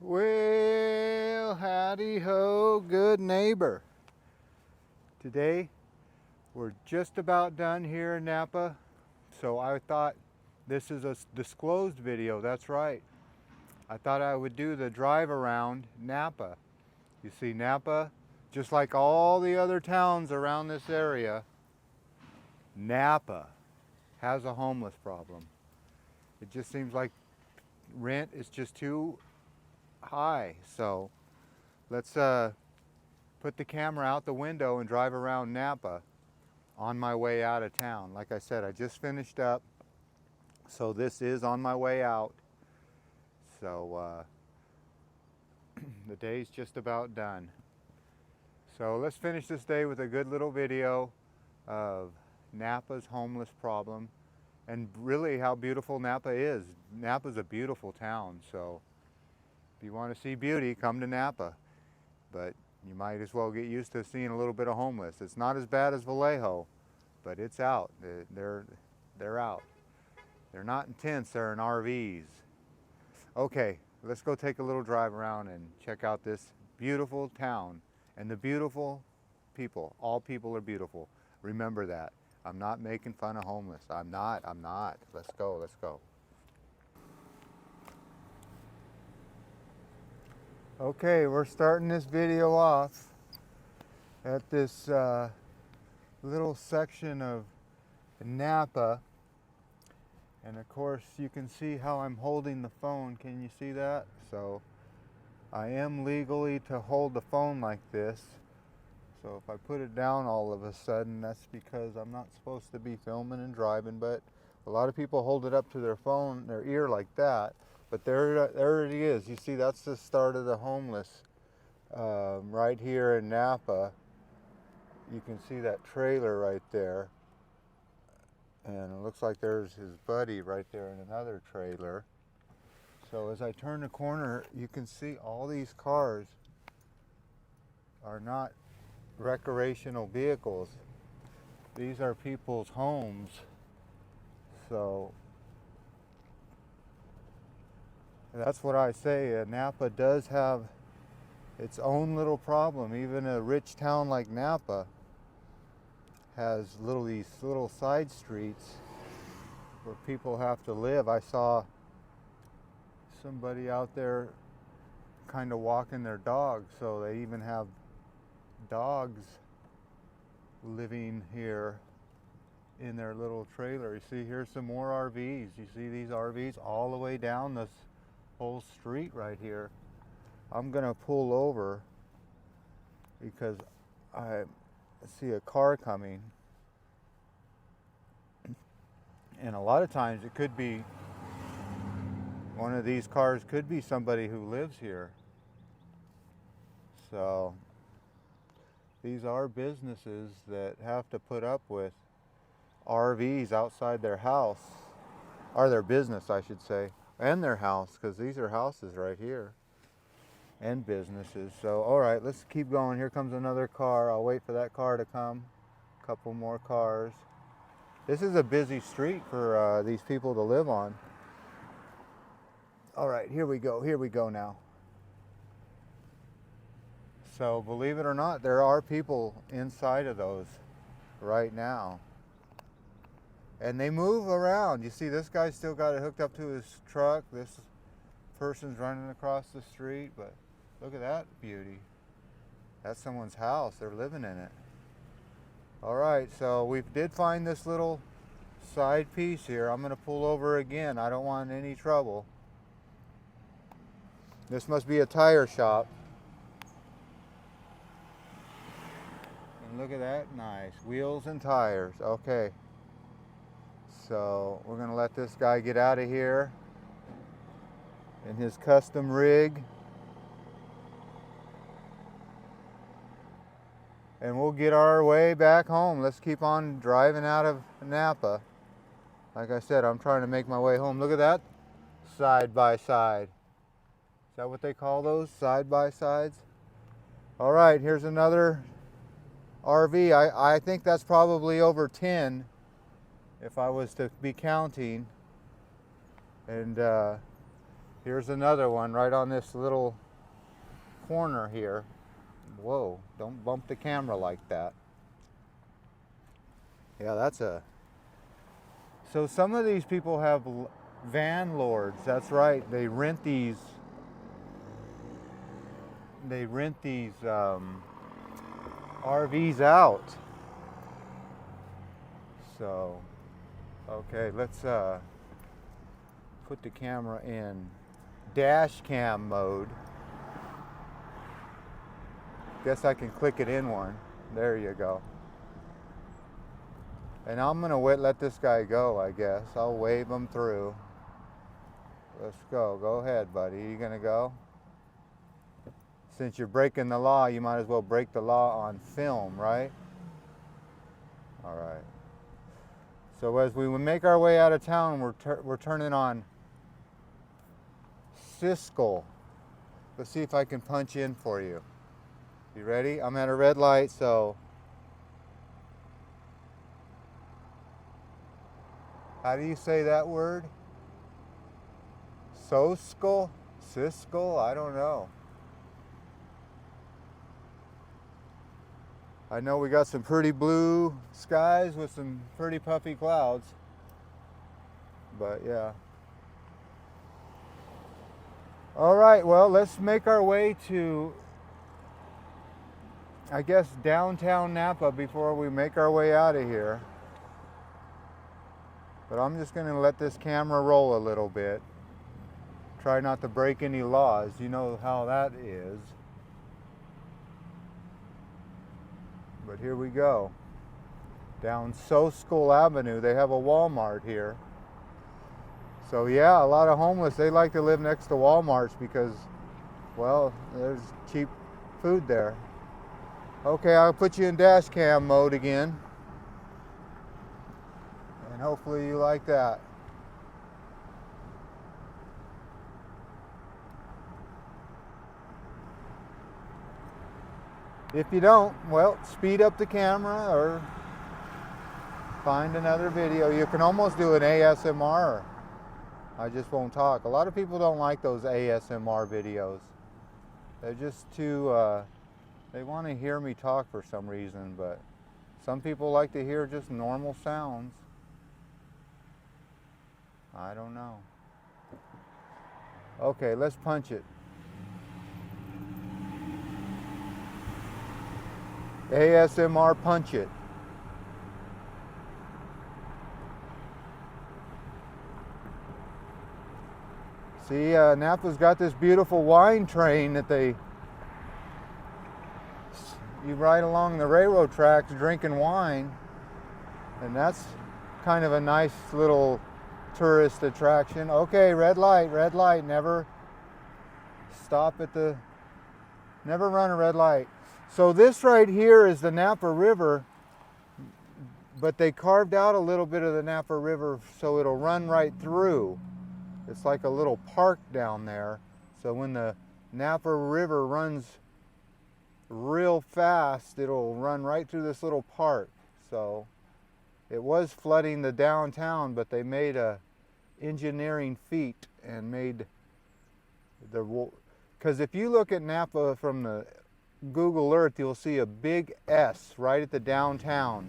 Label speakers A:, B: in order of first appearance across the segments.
A: Well, howdy ho, good neighbor. Today we're just about done here in Napa, so I thought this is a disclosed video. That's right. I thought I would do the drive around Napa. You see, Napa, just like all the other towns around this area, Napa has a homeless problem. It just seems like rent is just too high. So let's put the camera out the window and drive around Napa on my way out of town. Like I said, I just finished up, so this is on my way out. So the day's just about done. So let's finish this day with a good little video of Napa's homeless problem and really how beautiful Napa is. Napa's a beautiful town, so if you want to see beauty, come to Napa. But you might as well get used to seeing a little bit of homeless. It's not as bad as Vallejo, but it's out. They're out. They're not in tents, they're in RVs. Okay, let's go take a little drive around and check out this beautiful town and the beautiful people. All people are beautiful. Remember that. I'm not making fun of homeless. I'm not. Let's go, let's go. Okay, we're starting this video off at this little section of Napa, and of course you can see how I'm holding the phone. Can you see that? So I am legally to hold the phone like this, so if I put it down all of a sudden, that's because I'm not supposed to be filming and driving. But a lot of people hold it up to their phone, their ear like that. But there it is. You see, that's the start of the homeless right here in Napa. You can see that trailer right there. And it looks like there's his buddy right there in another trailer. So as I turn the corner, you can see all these cars are not recreational vehicles. These are people's homes. So that's what I say. Napa does have its own little problem. Even a rich town like Napa has these little side streets where people have to live. I saw somebody out there kind of walking their dog, so they even have dogs living here in their little trailer. You see, here's some more RVs. You see these RVs all the way down this whole street right here. I'm gonna pull over because I see a car coming, and a lot of times it could be one of these cars, could be somebody who lives here. So these are businesses that have to put up with RVs outside their house, or their business I should say, and their house, because these are houses right here and businesses. So all right, let's keep going. Here comes another car. I'll wait for that car to come. A couple more cars. This is a busy street for these people to live on. All right, here we go now. So believe it or not, there are people inside of those right now. And they move around. You see, this guy's still got it hooked up to his truck. This person's running across the street, but look at that beauty. That's someone's house. They're living in it. All right, so we did find this little side piece here. I'm going to pull over again. I don't want any trouble. This must be a tire shop. And look at that, nice. Wheels and tires. Okay. So we're going to let this guy get out of here in his custom rig. And we'll get our way back home. Let's keep on driving out of Napa. Like I said, I'm trying to make my way home. Look at that, side by side. Is that what they call those, side by sides? All right, here's another RV. I think that's probably over 10 if I was to be counting. And Here's another one right on this little corner here. Whoa, don't bump the camera like that. Yeah, that's a... So some of these people have van lords. That's right. They rent these RVs out. So, okay, let's put the camera in dash cam mode. Guess I can click it in one. There you go. And I'm gonna let this guy go, I guess. I'll wave him through. Let's go. Go ahead, buddy. You gonna go? Since you're breaking the law, you might as well break the law on film, right? All right. So as we make our way out of town, we're turning on Siskel. Let's see if I can punch in for you. You ready? I'm at a red light, so... How do you say that word? Soskel? Siskel? I don't know. I know we got some pretty blue skies with some pretty puffy clouds. But yeah. All right, well, let's make our way to, I guess, downtown Napa before we make our way out of here. But I'm just going to let this camera roll a little bit. Try not to break any laws. You know how that is. But here we go. Down Soskel Avenue, they have a Walmart here. So yeah, a lot of homeless, they like to live next to Walmarts because, well, there's cheap food there. Okay, I'll put you in dash cam mode again. And hopefully you like that. If you don't, well, speed up the camera or find another video. You can almost do an ASMR. I just won't talk. A lot of people don't like those ASMR videos. They're just too, they want to hear me talk for some reason, but some people like to hear just normal sounds. I don't know. Okay, let's punch it. ASMR punch it. See, Napa's got this beautiful wine train that you ride along the railroad tracks drinking wine, and that's kind of a nice little tourist attraction. Okay, red light, never stop at the, never run a red light. So this right here is the Napa River, but they carved out a little bit of the Napa River so it'll run right through. It's like a little park down there. So when the Napa River runs real fast, it'll run right through this little park. So it was flooding the downtown, but they made a engineering feat and made the, because if you look at Napa from the Google Earth, you'll see a big S right at the downtown.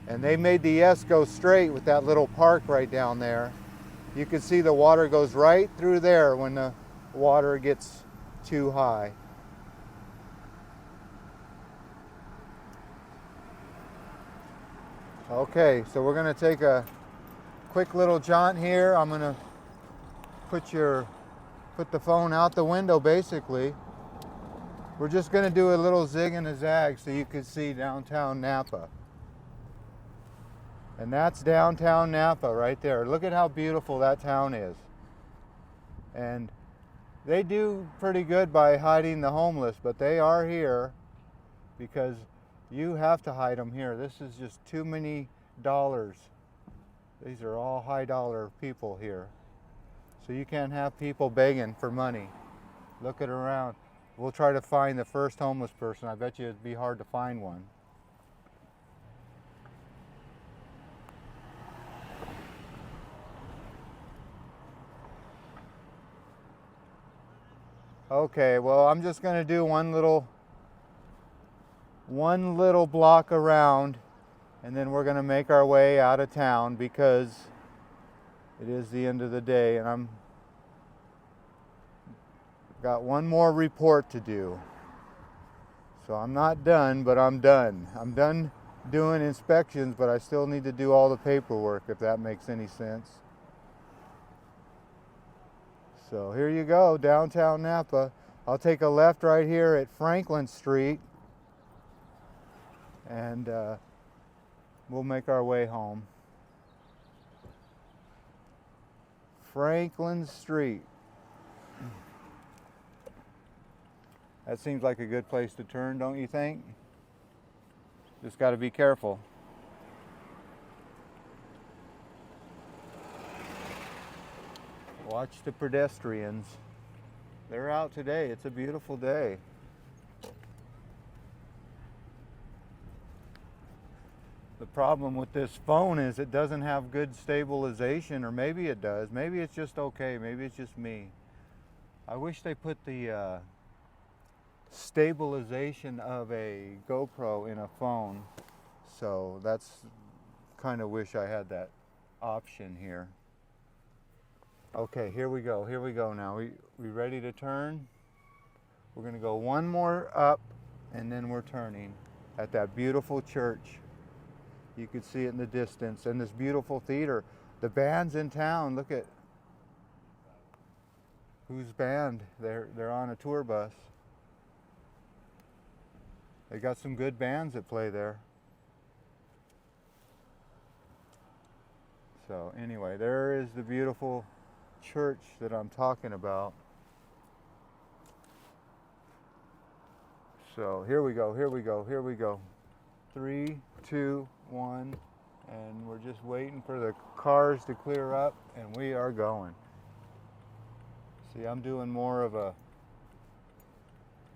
A: And they made the S go straight with that little park right down there. You can see the water goes right through there when the water gets too high. Okay, so we're going to take a quick little jaunt here. I'm going to put the phone out the window basically. We're just going to do a little zig and a zag so you can see downtown Napa. And that's downtown Napa right there. Look at how beautiful that town is. And they do pretty good by hiding the homeless, but they are here because you have to hide them here. This is just too many dollars. These are all high dollar people here. So you can't have people begging for money. Look at around. We'll try to find the first homeless person. I bet you it'd be hard to find one. Okay, well, I'm just gonna do one little block around, and then we're gonna make our way out of town because it is the end of the day, and I'm got one more report to do. So I'm not done, but I'm done. I'm done doing inspections, but I still need to do all the paperwork, if that makes any sense. So here you go, downtown Napa. I'll take a left right here at Franklin Street, and we'll make our way home. Franklin Street. That seems like a good place to turn, don't you think? Just got to be careful. Watch the pedestrians. They're out today. It's a beautiful day. The problem with this phone is it doesn't have good stabilization, or maybe it does. Maybe it's just okay. Maybe it's just me. I wish they put the stabilization of a GoPro in a phone. So that's kind of wish I had that option here. Okay, here we go now. We ready to turn? We're gonna go one more up, and then we're turning at that beautiful church. You could see it in the distance, and this beautiful theater. The band's in town. Look at whose band. They're on a tour bus. They got some good bands that play there. So anyway, there is the beautiful church that I'm talking about. So here we go. 3, 2, 1, and we're just waiting for the cars to clear up, and we are going. See, I'm doing more of a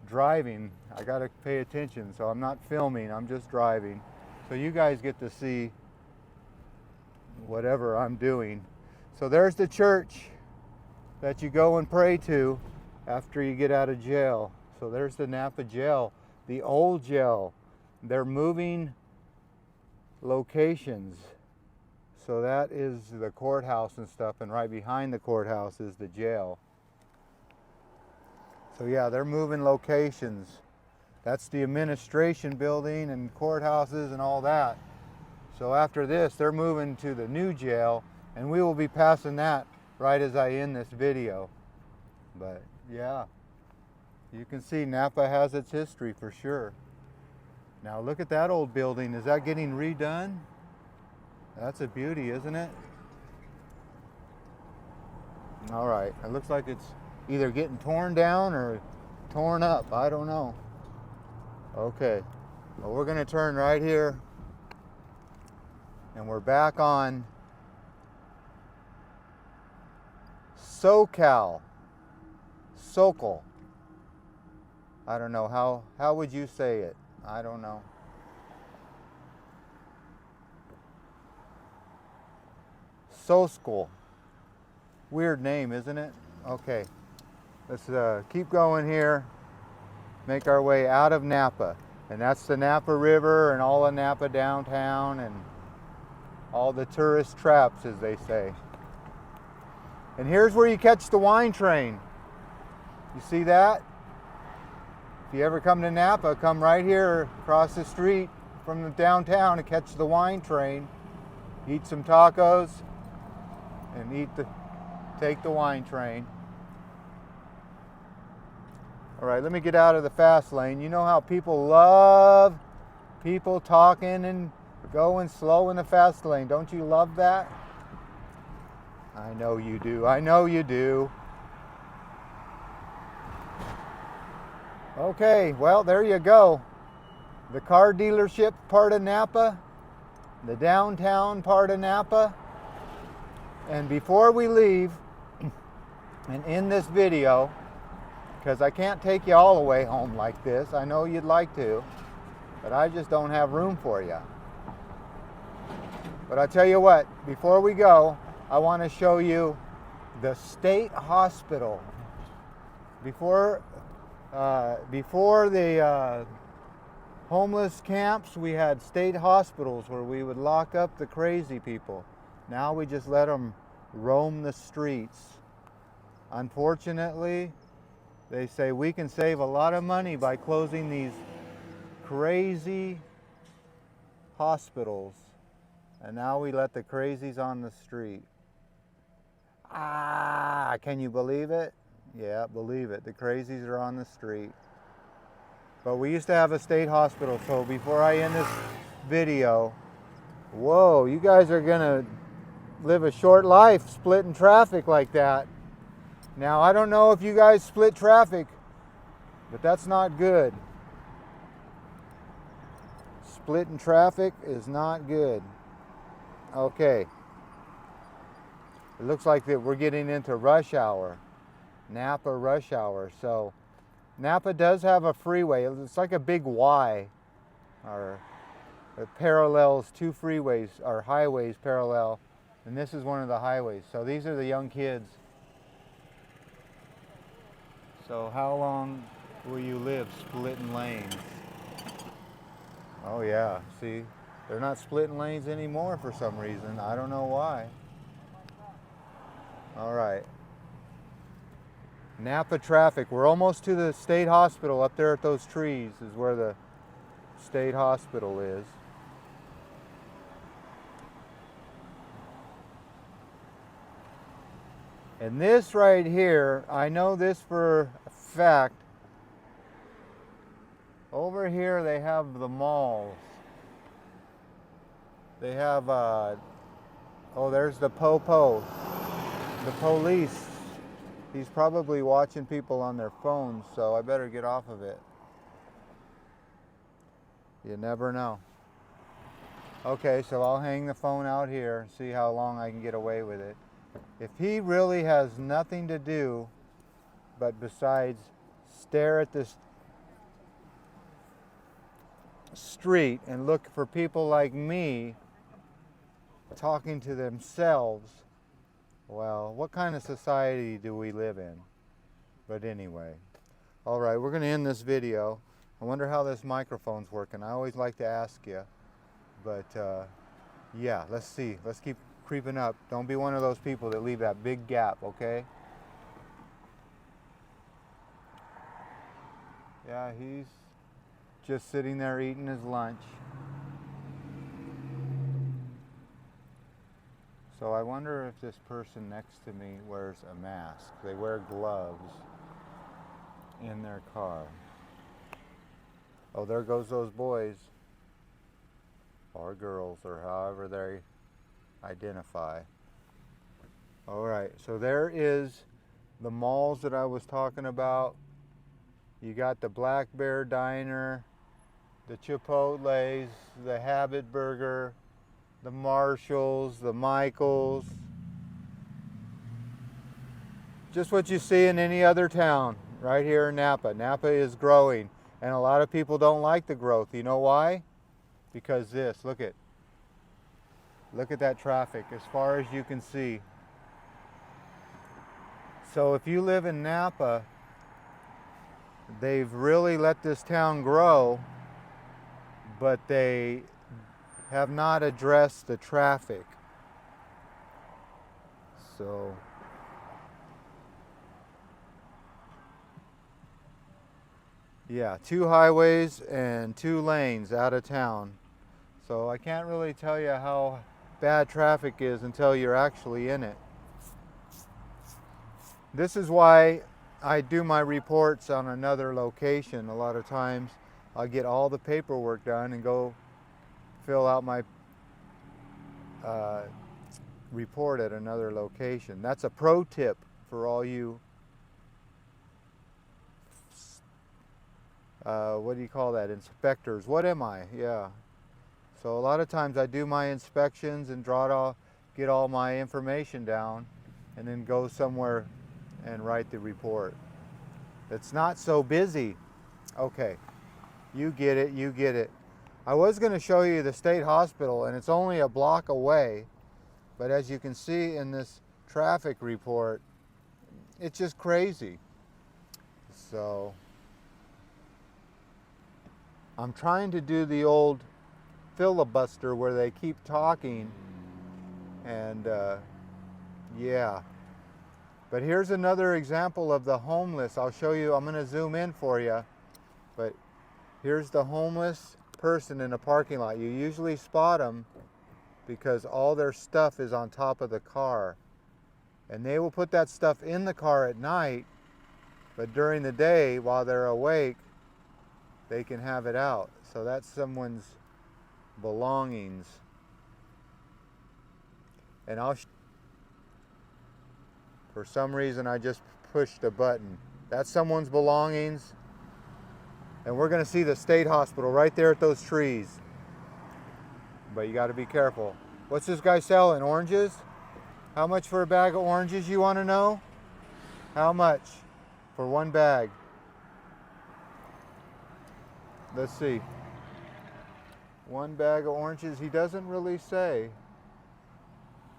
A: driving. I got to pay attention, so I'm not filming, I'm just driving. So you guys get to see whatever I'm doing. So there's the church that you go and pray to after you get out of jail. So there's the Napa jail, the old jail. They're moving locations. So that is the courthouse and stuff, and right behind the courthouse is the jail. So yeah, they're moving locations. That's the administration building and courthouses and all that. So after this, they're moving to the new jail, and we will be passing that right as I end this video. But yeah, you can see Napa has its history for sure. Now look at that old building. Is that getting redone? That's a beauty, isn't it? All right, it looks like it's either getting torn down or torn up. I don't know. Okay, well, we're gonna turn right here, and we're back on Sokal. I don't know, how would you say it? I don't know. Sokal. Weird name, isn't it? Okay, let's keep going here. Make our way out of Napa. And that's the Napa River and all of Napa downtown and all the tourist traps, as they say. And here's where you catch the wine train. You see that? If you ever come to Napa, come right here across the street from the downtown and catch the wine train. Eat some tacos and take the wine train. All right, let me get out of the fast lane. You know how people love people talking and going slow in the fast lane. Don't you love that? I know you do. I know you do. Okay, well, there you go. The car dealership part of Napa, the downtown part of Napa. And before we leave and end this video, because I can't take you all the way home like this. I know you'd like to, but I just don't have room for you. But I tell you what, before we go, I want to show you the state hospital Before, before the homeless camps, we had state hospitals where we would lock up the crazy people. Now we just let them roam the streets. Unfortunately, they say we can save a lot of money by closing these crazy hospitals, and now we let the crazies on the street. Ah, can you believe it? Yeah, believe it. The crazies are on the street. But we used to have a state hospital, so before I end this video, whoa, you guys are gonna live a short life splitting traffic like that. Now, I don't know if you guys split traffic, but that's not good. Splitting traffic is not good. Okay. It looks like that we're getting into rush hour, Napa rush hour. So Napa does have a freeway. It's like a big Y, or it parallels two freeways or highways parallel, and this is one of the highways. So these are the young kids. So how long will you live splitting lanes? Oh yeah, see, they're not splitting lanes anymore for some reason. I don't know why. All right. Napa traffic. We're almost to the state hospital. Up there at those trees is where the state hospital is. And this right here, I know this for a fact. Over here they have the malls. They have, oh, there's the po-po. The police. He's probably watching people on their phones, so I better get off of it. You never know. Okay, so I'll hang the phone out here, see how long I can get away with it. If he really has nothing to do but besides stare at this street and look for people like me talking to themselves, well, what kind of society do we live in? But anyway, all right, we're going to end this video. I wonder how this microphone's working. I always like to ask you, but yeah, let's see. Let's keep creeping up. Don't be one of those people that leave that big gap, okay? Yeah, he's just sitting there eating his lunch. So I wonder if this person next to me wears a mask. They wear gloves in their car. Oh, there goes those boys. Or girls, or however they identify. All right, so there is the malls that I was talking about. You got the Black Bear Diner, the Chipotle's, the Habit Burger, the Marshalls, the Michaels. Just what you see in any other town right here in Napa. Napa is growing, and a lot of people don't like the growth. You know why? Because this, look at that traffic as far as you can see. So if you live in Napa, they've really let this town grow, but they have not addressed the traffic. So yeah, 2 highways and 2 lanes out of town. So I can't really tell you how bad traffic is until you're actually in it. This is why I do my reports on another location. A lot of times I'll get all the paperwork done and go fill out my report at another location. That's a pro tip for all you, what do you call that, inspectors? What am I? Yeah. So a lot of times I do my inspections and get all my information down, and then go somewhere and write the report. It's not so busy. Okay, you get it, you get it. I was going to show you the state hospital, and it's only a block away, but as you can see in this traffic report, it's just crazy. So I'm trying to do the old filibuster where they keep talking, and yeah. But here's another example of the homeless. I'll show you, I'm going to zoom in for you, but here's the homeless person in a parking lot. You usually spot them because all their stuff is on top of the car, and they will put that stuff in the car at night, but during the day while they're awake they can have it out. So that's someone's belongings. And for some reason I just pushed a button. That's someone's belongings. And we're going to see the state hospital right there at those trees. But you got to be careful. What's this guy selling? Oranges? How much for a bag of oranges, you want to know? How much for one bag? Let's see. One bag of oranges. He doesn't really say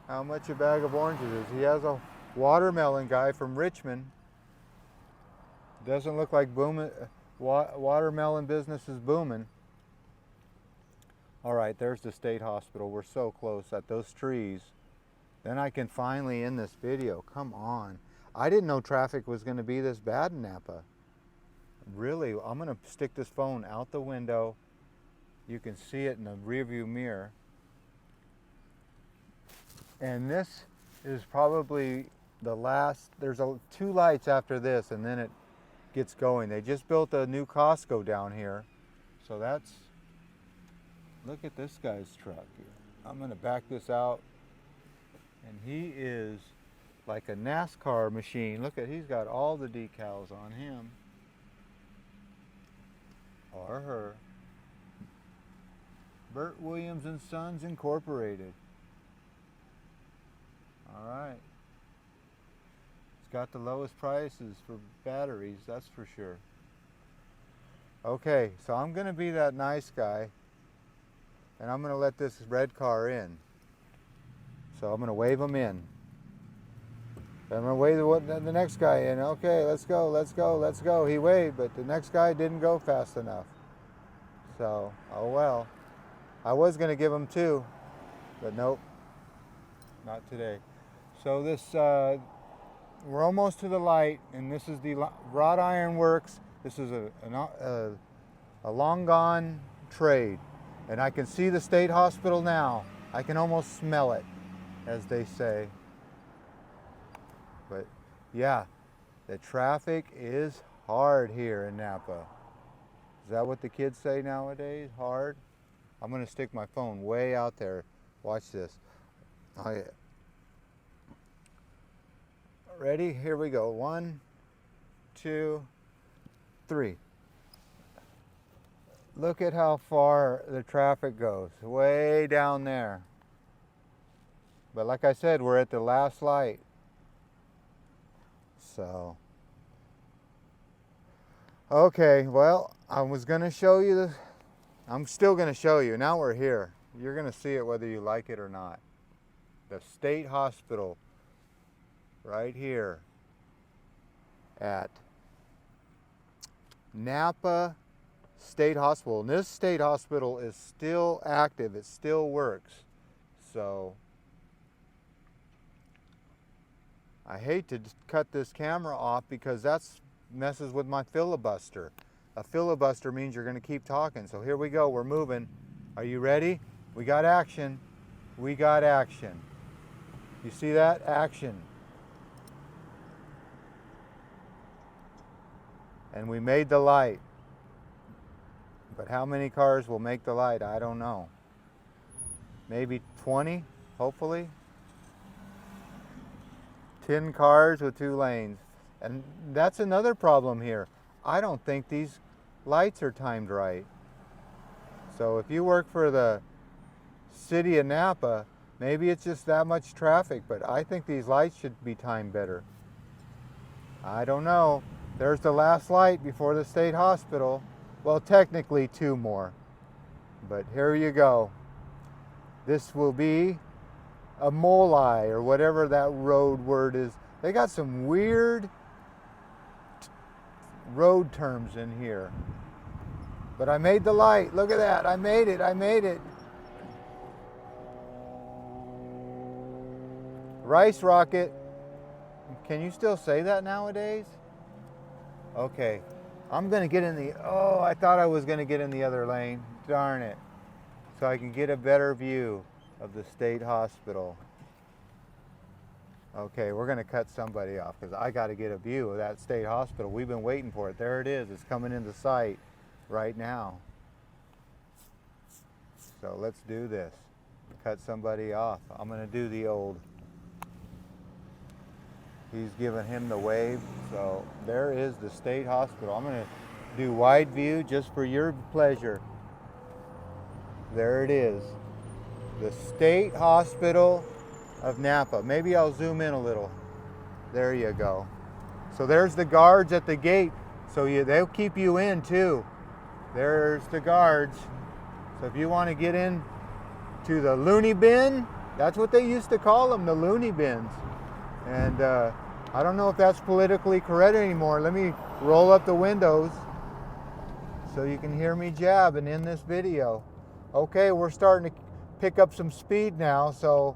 A: how much a bag of oranges is. He has a watermelon guy from Richmond. Doesn't look like watermelon business is booming. All right, there's the state hospital. We're so close at those trees. Then I can finally end this video. Come on. I didn't know traffic was going to be this bad in Napa. Really, I'm going to stick this phone out the window. You can see it in the rearview mirror. And this is probably the last. There's two lights after this, and then it gets going. They just built a new Costco down here. So that's, look at this guy's truck here. I'm going to back this out. And he is like a NASCAR machine. Look at, he's got all the decals on him. Or her. Burt Williams and Sons Incorporated. All right. It's got the lowest prices for batteries, that's for sure. Okay, so I'm going to be that nice guy, and I'm going to let this red car in. So I'm going to wave him in. I'm going to wave the next guy in. Okay, let's go, let's go, let's go. He waved, but the next guy didn't go fast enough. So, oh well. I was going to give him two, but nope, not today. So this, we're almost to the light, and this is the wrought iron works. This is a long gone trade, and I can see the state hospital now. I can almost smell it, as they say. But yeah, the traffic is hard here in Napa. Is that what the kids say nowadays? Hard? I'm going to stick my phone way out there. Watch this. Oh, yeah. Ready? Here we go. 1, 2, 3. Look at how far the traffic goes. Way down there. But like I said, we're at the last light. So, okay, well, I was going to show you the, I'm still going to show you. Now we're here. You're going to see it whether you like it or not. The state hospital right here at Napa State Hospital. And this state hospital is still active. It still works. So I hate to cut this camera off because that's messes with my filibuster. A filibuster means you're going to keep talking. So here we go. We're moving. Are you ready? We got action. We got action. You see that? Action. And we made the light. But how many cars will make the light? I don't know. Maybe 20, hopefully. 10 cars with 2 lanes. And that's another problem here. I don't think these lights are timed right. So if you work for the city of Napa, maybe it's just that much traffic, but I think these lights should be timed better. I don't know. There's the last light before the state hospital. Well, technically 2 more. But here you go. This will be a molai, or whatever that road word is. They got some weird road terms in here. But I made the light. Look at that. I made it. I made it. Rice rocket. Can you still say that nowadays? Okay. I'm going to get in the... Oh, I thought I was going to get in the other lane. Darn it. So I can get a better view of the state hospital. Okay, we're going to cut somebody off because I got to get a view of that state hospital. We've been waiting for it. There it is. It's coming into sight right now. So let's do this. Cut somebody off. I'm going to do the old... He's giving him the wave. So there is the state hospital. I'm going to do wide view just for your pleasure. There it is. The State Hospital of Napa. Maybe I'll zoom in a little. There you go. So there's the guards at the gate. So they'll keep you in too. There's the guards. So if you want to get in to the loony bin, that's what they used to call them, the loony bins. And I don't know if that's politically correct anymore. Let me roll up the windows so you can hear me jabbing in this video. Okay, we're starting to pick up some speed now, so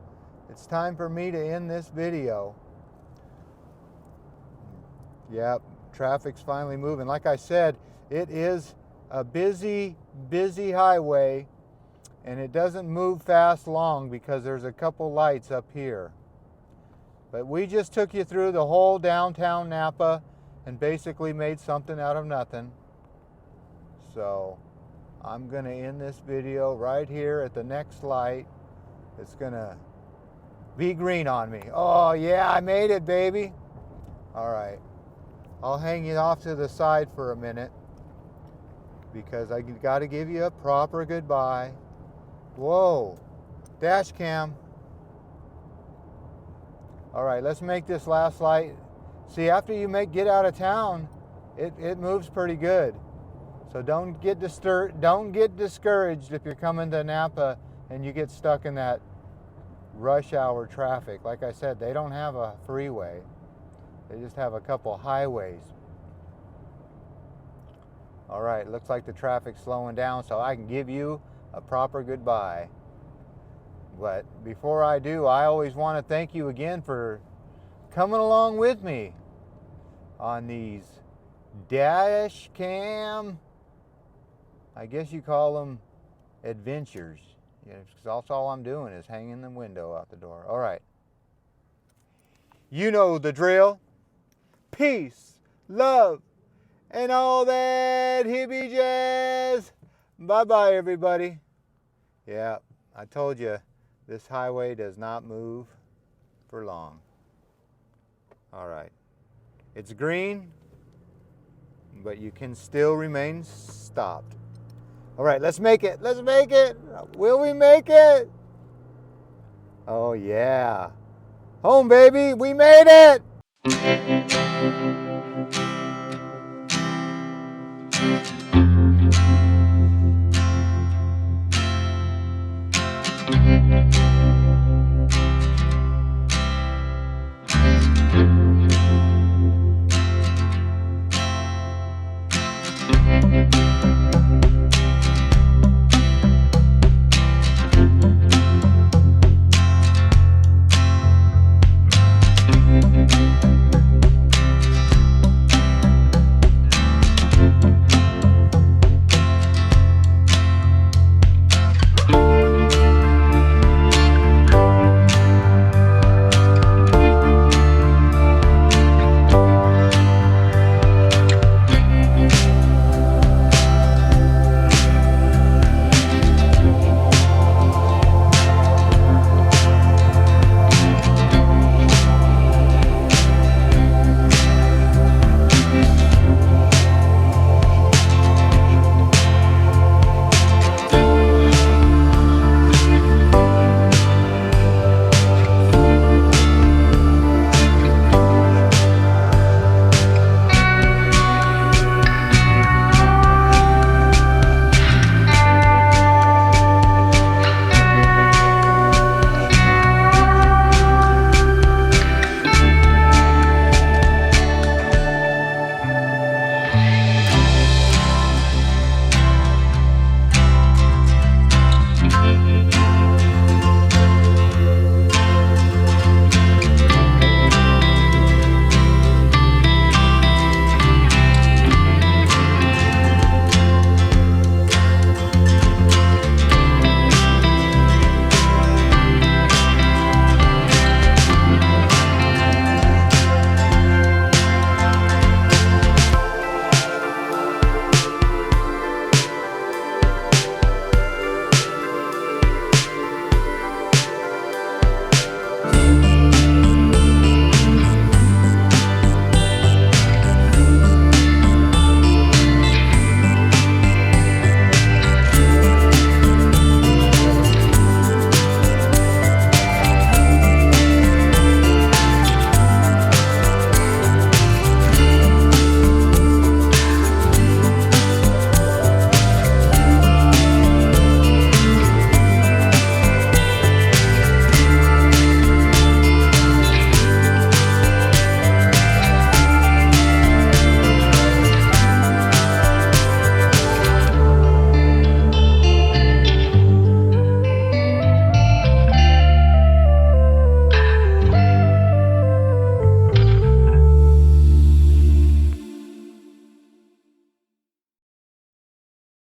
A: it's time for me to end this video. Yep, traffic's finally moving. Like I said, it is a busy highway, and it doesn't move fast long because there's a couple lights up here. But we just took you through the whole downtown Napa and basically made something out of nothing. So I'm going to end this video right here at the next light. It's going to be green on me. Oh yeah, I made it, baby. All right. I'll hang you off to the side for a minute because I got to give you a proper goodbye. Whoa. Dash cam. All right, let's make this last light. See, after you get out of town, it moves pretty good. So don't get discouraged if you're coming to Napa and you get stuck in that rush hour traffic. Like I said, they don't have a freeway. They just have a couple highways. All right, looks like the traffic's slowing down so I can give you a proper goodbye. But before I do, I always want to thank you again for coming along with me on these dash cam, I guess you call them adventures. Yeah, that's all I'm doing is hanging the window out the door. All right. You know the drill. Peace, love, and all that hippie jazz. Bye-bye, everybody. Yeah, I told you. This highway does not move for long. All right. It's green, but you can still remain stopped. All right, let's make it. Let's make it. Will we make it? Oh, yeah. Home, baby. We made it.